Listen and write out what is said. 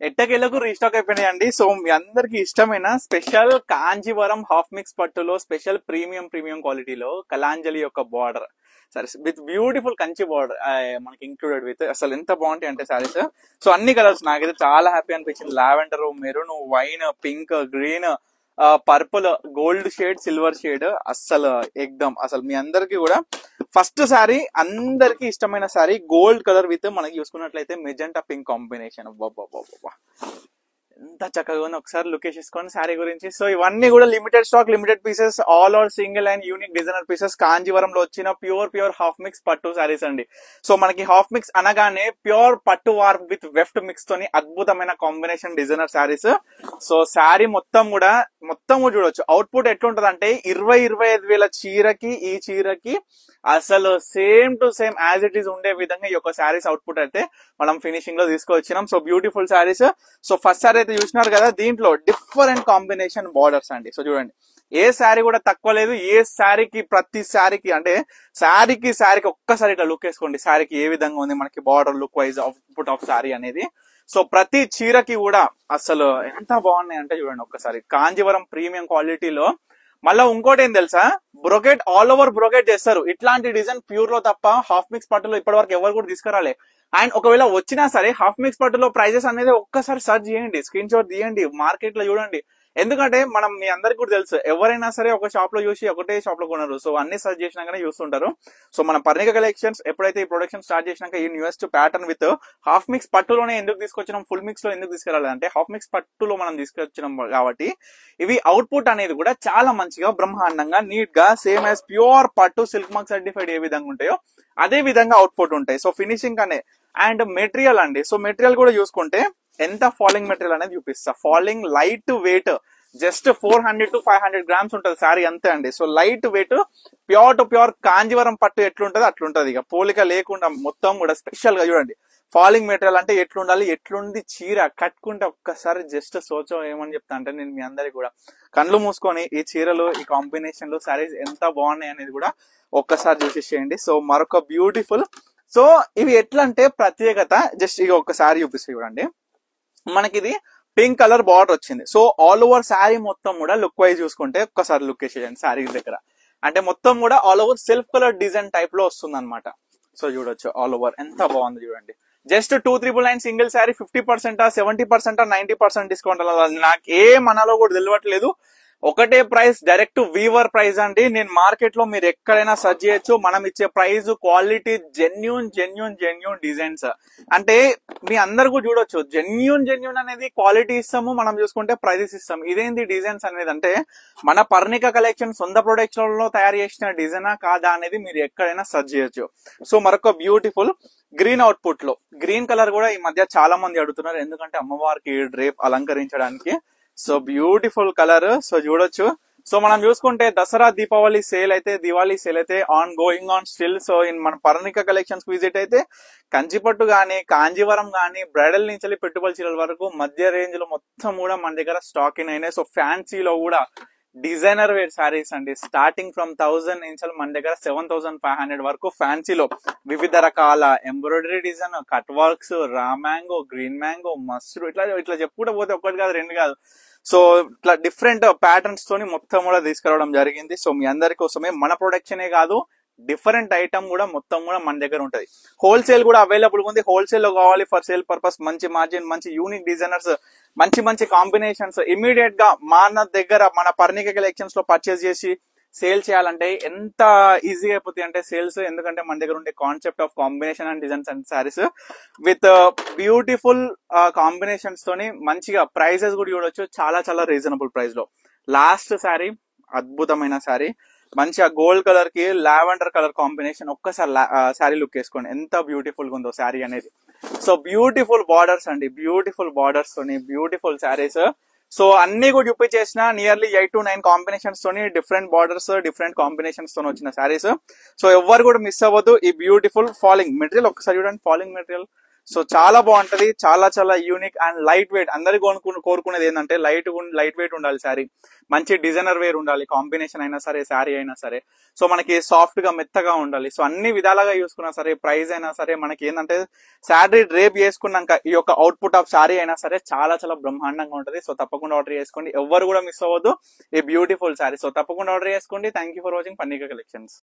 ఎట్టకేలకు రీస్టాక్ అయిపోయినాయండి. సో మీ అందరికి ఇష్టమైన స్పెషల్ కాంజీవరం హాఫ్ మిక్స్ పట్టులో స్పెషల్ ప్రీమియం క్వాలిటీలో కలాంజలి యొక్క border saris with beautiful Kanchi border మనకి ఇంక్లూడెడ్ విత్ అసలు ఎంత బాగుంటాయి అంటే సారీస్. సో అన్ని కలర్స్ నాకైతే చాలా హ్యాపీ అనిపించింది. Lavender, maroon, wine, pink, green, purple, gold shade, silver shade. అస్సలు ఎగ్దమ్ అసలు మీ అందరికి కూడా ఫస్ట్ సారీ అందరికి ఇష్టమైన సారీ గోల్డ్ కలర్ విత్ మనకి చూసుకున్నట్లయితే మెజెంటా పింక్ కాంబినేషన్. ఎంత చక్కగా ఉంది, ఒకసారి లుక్ వేసేసుకోండి శారీ గురించి. సో ఇవన్నీ కూడా limited stock, limited pieces, all over single and unique designer pieces. కాంజీవరంలో వచ్చిన ప్యూర్ హాఫ్ మిక్స్ పట్టు శారీస్ అండి. సో మనకి హాఫ్ మిక్స్ అనగానే ప్యూర్ పట్టు వార్ విత్ వెఫ్ట్ మిక్స్ తోని అద్భుతమైన combination designer saris. So sari మొత్తం కూడా చూడొచ్చు. అవుట్పుట్ ఎట్లుంటది అంటే 25 వేల చీరకి ఈ చీరకి అసలు same to same as it is ఉండే విధంగా ఈ యొక్క శారీస్ అవుట్పుట్ అయితే మనం ఫినిషింగ్ లో తీసుకొచ్చినాం. So beautiful saris. So first sari అయితే చూసినారు కదా, దీంట్లో డిఫరెంట్ కాంబినేషన్ బార్డర్స్ అండి. సో చూడండి, ఏ శారీ కూడా తక్కువ లేదు. ఏ శారీకి ప్రతి శారీకి అంటే శారీకి ఒక్కసారి ఇట్లా లుక్ వేసుకోండి. శారీకి ఏ విధంగా ఉంది మనకి border look wise output of sari అనేది. సో ప్రతి చీరకి కూడా అసలు ఎంత బాగున్నాయి అంటే చూడండి ఒక్కసారి. కాంజీవరం ప్రీమియం క్వాలిటీలో మళ్ళీ ఇంకోటి ఏం తెలుసా, బ్రోకెట్ ఆల్ ఓవర్ బ్రోకెట్ చేస్తారు. ఇట్లాంటి డిజైన్ ప్యూర్ లో తప్ప హాఫ్ మిక్స్ పట్టులో ఇప్పటి వరకు ఎవరు కూడా తీసుకురాలే. అండ్ ఒకవేళ వచ్చినా సరే హాఫ్ మిక్స్ పట్టులో ప్రైజెస్ అనేది ఒక్కసారి సర్చ్ చేయండి, స్క్రీన్ షాట్ తీయండి, మార్కెట్ లో చూడండి. ఎందుకంటే మనం మీ అందరికి కూడా తెలుసు, ఎవరైనా సరే ఒక షాప్ లో చూసి ఒకటే షాప్ లో కొనరు. సో అన్ని సర్చ్ చేసినాకనే చూస్తుంటారు. సో మన పర్ణిక కలెక్షన్స్ ఎప్పుడైతే ఈ ప్రొడక్షన్ స్టార్ట్ చేసినాక ఈ newest pattern with half mix పట్టులోనే ఎందుకు తీసుకొచ్చినాం, ఫుల్ మిక్స్ లో ఎందుకు తీసుకురాలేదు అంటే హాఫ్ మిక్స్ పట్టులో మనం తీసుకొచ్చినాం కాబట్టి ఇవి అవుట్పుట్ అనేది కూడా చాలా మంచిగా బ్రహ్మాండంగా నీట్ గా సేమ్ యాజ్ ప్యూర్ పట్టు సిల్క్ మార్క్ సర్టిఫైడ్ ఏ విధంగా ఉంటాయో అదే విధంగా అవుట్పుట్ ఉంటాయి. సో ఫినిషింగ్ అనే అండ్ మెటీరియల్ అండి. సో మెటీరియల్ కూడా చూసుకుంటే ఎంత ఫాలింగ్ మెటీరియల్ అనేది చూపిస్తా. Falling light weight just 400 to 500 grams ఉంటుంది శారీ అంతే అండి. So light weight pure Kanjeevaram పట్టు ఎట్లుంటది అట్లుంటది, ఇక పోలిక లేకుండా మొత్తం కూడా స్పెషల్ గా చూడండి. ఫాలింగ్ మెటీరియల్ అంటే ఎట్లుండాలి, ఎట్లుంది చీర కట్టుకుంటే ఒక్కసారి జస్ట్ సోచం ఏమని చెప్తా అంటే నేను మీ అందరికి కూడా కళ్ళు మూసుకొని ఈ చీరలు ఈ కాంబినేషన్ లో శారీస్ ఎంత బాగున్నాయి అనేది కూడా ఒక్కసారి చూసేసేయండి. సో మరొక బ్యూటిఫుల్. సో ఇవి ఎట్లా అంటే ప్రత్యేకత జస్ట్ ఇక ఒక్కసారి చూపిస్తాయి చూడండి. మనకి ఇది పింక్ కలర్ బార్డర్ వచ్చింది. సో ఆల్ ఓవర్ శారీ మొత్తం కూడా లుక్ వైజ్ చూసుకుంటే ఒక్కసారి లుక్ వేసేయండి శారీ దగ్గర. అంటే మొత్తం కూడా all over self colour design type లో వస్తుంది అనమాట. సో చూడొచ్చు ఆల్ ఓవర్ ఎంత బాగుంది చూడండి. Just 2,399 single sari 50%, 70%, 90% discount. నాకు ఏమనాలో కూడా తెలియట్లేదు. ఒకటే ప్రైస్, డైరెక్ట్ వీవర్ ప్రైస్ అండి. నేను మార్కెట్ లో మీరు ఎక్కడైనా సర్చ్ చేయొచ్చు. మనం ఇచ్చే ప్రైస్ క్వాలిటీ జెన్యూన్ డిజైన్స్. అంటే మీ అందరు కూడా చూడొచ్చు, జెన్యూన్ అనేది క్వాలిటీ ఇస్తాము, మనం చూసుకుంటే ప్రైజెస్ ఇస్తాము. ఇదేంటి డిజైన్స్ అనేది అంటే మన పర్ణిక కలెక్షన్ సొంత ప్రొడక్షన్ లో తయారు చేసిన డిజైనా కాదా అనేది మీరు ఎక్కడైనా సర్చ్ చేయొచ్చు. సో మరొక బ్యూటిఫుల్ గ్రీన్ అవుట్పుట్ లో, గ్రీన్ కలర్ కూడా ఈ మధ్య చాలా మంది అడుగుతున్నారు, ఎందుకంటే అమ్మవారికి డ్రేప్ అలంకరించడానికి. So beautiful colour. సో చూడొచ్చు. సో మనం చూసుకుంటే దసరా దివాళీ సేల్ అయితే గోయింగ్ ఆన్ స్టిల్. సో మన పర్ణిక కలెక్షన్స్ విజిట్ అయితే కంచిపట్టు గానీ కాంజీవరం గానీ బ్రైడల్ నుంచి పెట్టుబడి చీరల వరకు మధ్య రేంజ్ లో మొత్తం కూడా మన దగ్గర స్టాక్ ఇన్ అయినాయి. సో ఫ్యాన్సీలో కూడా డిజైనర్ వేర్ శారీస్ అండి, స్టార్టింగ్ ఫ్రమ్ 1000 నుంచి మన దగ్గర 7500 వరకు ఫ్యాన్సీలో వివిధ రకాల embroidery design, cut works, raw mango, green mango, మస్రూ ఇట్లా చెప్పుకుంటూ పోతే ఒకటి కాదు రెండు కాదు. సో ఇట్లా డిఫరెంట్ ప్యాటర్న్స్ తోని మొత్తం కూడా తీసుకురావడం జరిగింది. సో మీ అందరి కోసమే మన ప్రొడక్షనే కాదు, డిఫరెంట్ ఐటమ్ కూడా మొత్తం కూడా మన దగ్గర ఉంటది. హోల్సేల్ కూడా అవైలబుల్ ఉంది. హోల్సేల్ లో కావాలి ఫర్ సేల్ పర్పస్, మంచి మార్జిన్, మంచి యూనిక్ డిజైనర్స్, మంచి కాంబినేషన్స్ ఇమీడియట్ గా మన దగ్గర మన పర్ణిక కలెక్షన్స్ లో పర్చేస్ చేసి సేల్ చేయాలంటే ఎంత ఈజీగా అయిపోతాయి అంటే సేల్స్. ఎందుకంటే మన దగ్గర ఉండే concept of combination and designs and saris with beautiful combinations తోని మంచిగా ప్రైజెస్ కూడా చూడొచ్చు, చాలా రీజనబుల్ ప్రైస్ లో. లాస్ట్ శారీ అద్భుతమైన శారీ, మంచిగా గోల్డ్ కలర్ కి లావెండర్ కలర్ కాంబినేషన్. ఒక్కసారి శారీ లుక్ వేసుకోండి ఎంత బ్యూటిఫుల్ గా ఉందో శారీ అనేది. సో బ్యూటిఫుల్ బార్డర్స్ అండి, బ్యూటిఫుల్ బార్డర్స్ తోని బ్యూటిఫుల్ శారీస్. సో అన్ని కూడా చూపించేసిన నియర్లీ 8 to 9 కాంబినేషన్స్ తోని డిఫరెంట్ బార్డర్స్, డిఫరెంట్ కాంబినేషన్స్ తోని వచ్చిన శారీస్. సో ఎవరు కూడా మిస్ అవ్వద్దు ఈ బ్యూటిఫుల్ ఫాలింగ్ మెటీరియల్. ఒక్కసారి చూడండి ఫాలింగ్ మెటీరియల్. సో చాలా బాగుంటది, చాలా చాలా యూనిక్ అండ్ లైట్ వెయిట్. అందరికి కోరుకునేది ఏంటంటే లైట్ వెయిట్ ఉండాలి శారీ, మంచి డిజైనర్ వేర్ ఉండాలి, కాంబినేషన్ అయినా సరే శారీ అయినా సరే. సో మనకి సాఫ్ట్ గా మెత్తగా ఉండాలి. సో అన్ని విధాలుగా చూసుకున్నా సరే, ప్రైస్ అయినా సరే, మనకి ఏంటంటే శారీ డ్రేప్ చేసుకున్నాక ఈ యొక్క అవుట్పుట్ ఆఫ్ శారీ అయినా సరే చాలా చాలా బ్రహ్మాండంగా ఉంటది. సో తప్పకుండా ఆర్డర్ చేసుకోండి, ఎవరు కూడా మిస్ అవ్వద్దు ఈ బ్యూటిఫుల్ శారీ. సో తప్పకుండా ఆర్డర్ చేసుకోండి. Thank you for watching Parnika collections.